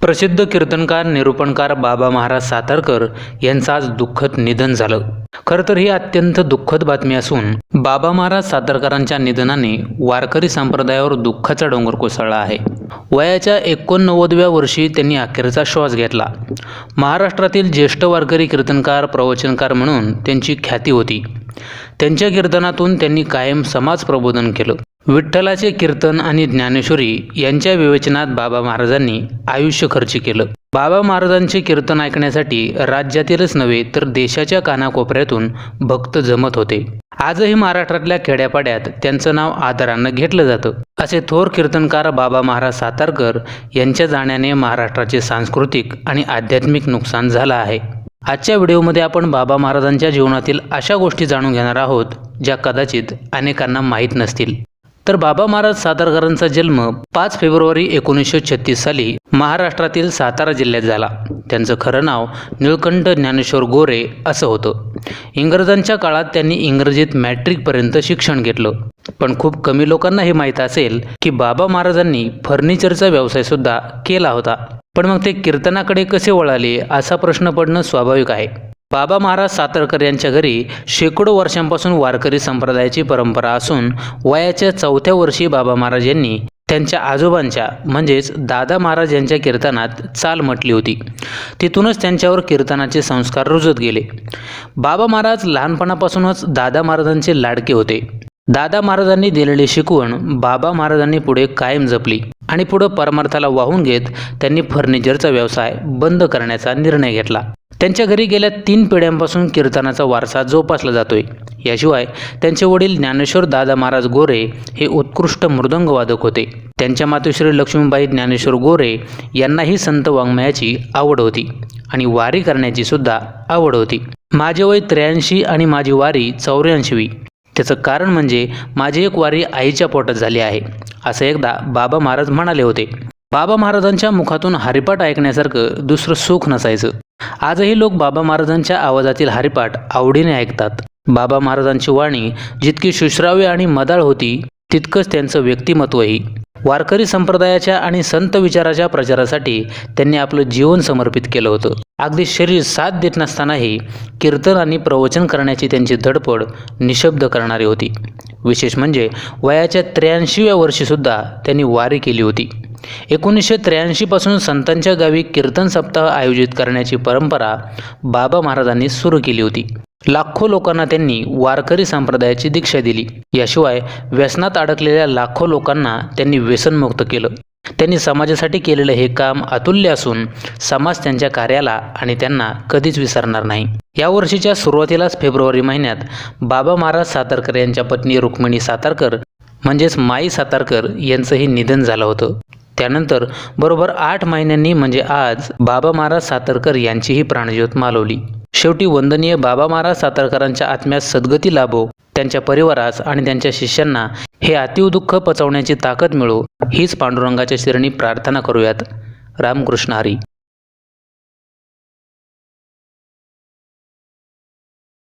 प्रसिद्ध कीर्तनकार निरूपणकार बाबा महाराज सातारकर यांचं आज दुःखद निधन झालं। खरं तर ही अत्यंत दुःखद बातमी असून बाबा महाराज सातारकरांच्या निधनाने वारकरी संप्रदायावर दुःखाचा डोंगर कोसळला आहे। वयाच्या 89व्या वर्षी त्यांनी अखेरचा श्वास घेतला। महाराष्ट्रातील ज्येष्ठ वारकरी कीर्तनकार प्रवचनकार म्हणून त्यांची ख्याती होती। त्यांच्या कीर्तनातून त्यांनी कायम समाज प्रबोधन केलं। विठ्ठलाचे कीर्तन आणि ज्ञानेश्वरी यांच्या विवेचनात बाबा महाराजांनी आयुष्य खर्च केलं। बाबा महाराजांचे कीर्तन ऐकण्यासाठी राज्यातीलच नव्हे तर देशाच्या कानाकोपऱ्यातून भक्त जमत होते। आजही महाराष्ट्रातल्या खेड्यापाड्यात त्यांचं नाव आदरानं घेतलं जातं। असे थोर कीर्तनकार बाबा महाराज सातारकर यांच्या जाण्याने महाराष्ट्राचे सांस्कृतिक आणि आध्यात्मिक नुकसान झालं आहे। आजच्या व्हिडिओमध्ये आपण बाबा महाराजांच्या जीवनातील अशा गोष्टी जाणून घेणार आहोत ज्या कदाचित अनेकांना माहीत नसतील। तर बाबा महाराज सातारकरांचा जन्म 5 फेब्रुवारी 1936 साली महाराष्ट्रातील सातारा जिल्ह्यात झाला। त्यांचं खरं नाव निळकंठ ज्ञानेश्वर गोरे असं होतं। इंग्रजांच्या काळात त्यांनी इंग्रजीत मॅट्रिकपर्यंत शिक्षण घेतलं। पण खूप कमी लोकांना हे माहीत असेल की बाबा महाराजांनी फर्निचरचा व्यवसायसुद्धा केला होता। पण मग ते कीर्तनाकडे कसे वळाले असा प्रश्न पडणं स्वाभाविक आहे। बाबा महाराज सातारकर यांच्या घरी शेकडो वर्षांपासून वारकरी संप्रदायाची परंपरा असून वयाच्या 4थ्या वर्षी बाबा महाराज यांनी त्यांच्या आजोबांच्या म्हणजेच दादा महाराज यांच्या कीर्तनात चाल म्हटली होती। तिथूनच त्यांच्यावर कीर्तनाचे संस्कार रुजत गेले। बाबा महाराज लहानपणापासूनच दादा महाराजांचे लाडके होते। दादा महाराजांनी दिलेली शिकवण बाबा महाराजांनी पुढे कायम जपली आणि पुढे परमार्थाला वाहून घेत त्यांनी फर्निचरचा व्यवसाय बंद करण्याचा निर्णय घेतला। त्यांच्या घरी गेल्या 3 पिढ्यांपासून कीर्तनाचा वारसा जोपासला जातोय। याशिवाय त्यांचे वडील ज्ञानेश्वर दादा महाराज गोरे हे उत्कृष्ट मृदंगवादक होते। त्यांच्या मातोश्री लक्ष्मीबाई ज्ञानेश्वर गोरे यांनाही संत वाङ्मयाची आवड होती आणि वारी करण्याची सुद्धा आवड होती। माझे वय 83 आणि माझी वारी 84वी। त्याचं कारण म्हणजे माझी एक वारी आईच्या पोटात झाली आहे असं एकदा बाबा महाराज म्हणाले होते। बाबा महाराजांच्या मुखातून हरिपाठ ऐकण्यासारखं दुसरं सुख नसायचं। आजही लोक बाबा महाराजांच्या आवाजातील हरिपाठ आवडीने ऐकतात। बाबा महाराजांची वाणी जितकी सुश्राव्य आणि मदाळ होती तितकंच त्यांचं व्यक्तिमत्वही। वारकरी संप्रदायाच्या आणि संत विचाराच्या प्रचारासाठी त्यांनी आपलं जीवन समर्पित केलं होतं। अगदी शरीर साथ देत नसतानाही कीर्तन आणि प्रवचन करण्याची त्यांची धडपड निशब्द करणारी होती। विशेष म्हणजे वयाच्या 83व्या वर्षीसुद्धा त्यांनी वारी केली होती। 1983 पासून संतांच्या गावी कीर्तन सप्ताह आयोजित करण्याची परंपरा बाबा महाराजांनी सुरू केली होती। लाखो लोकांना त्यांनी वारकरी संप्रदायाची दीक्षा दिली। याशिवाय व्यसनात अडकलेल्या लाखो लोकांना त्यांनी व्यसनमुक्त केलं। त्यांनी समाजासाठी केलेलं हे काम अतुल्य असून समाज त्यांच्या कार्याला आणि त्यांना कधीच विसरणार नाही। या वर्षीच्या सुरुवातीलाच फेब्रुवारी महिन्यात बाबा महाराज सातारकर यांच्या पत्नी रुक्मिणी सातारकर म्हणजेच माई सातारकर यांचंही निधन झालं होतं। त्यानंतर बरोबर 8 महिन्यांनी म्हणजे आज बाबा महाराज सातारकर यांचीही प्राणज्योत मालवली। शेवटी वंदनीय बाबा महाराज सातारकरांच्या आत्म्यास सद्गती लाभो, त्यांच्या परिवारास आणि त्यांच्या शिष्यांना हे अतीव दुःख पचवण्याची ताकद मिळो हीच पांडुरंगाच्या चरणी प्रार्थना करूयात। रामकृष्ण हरी।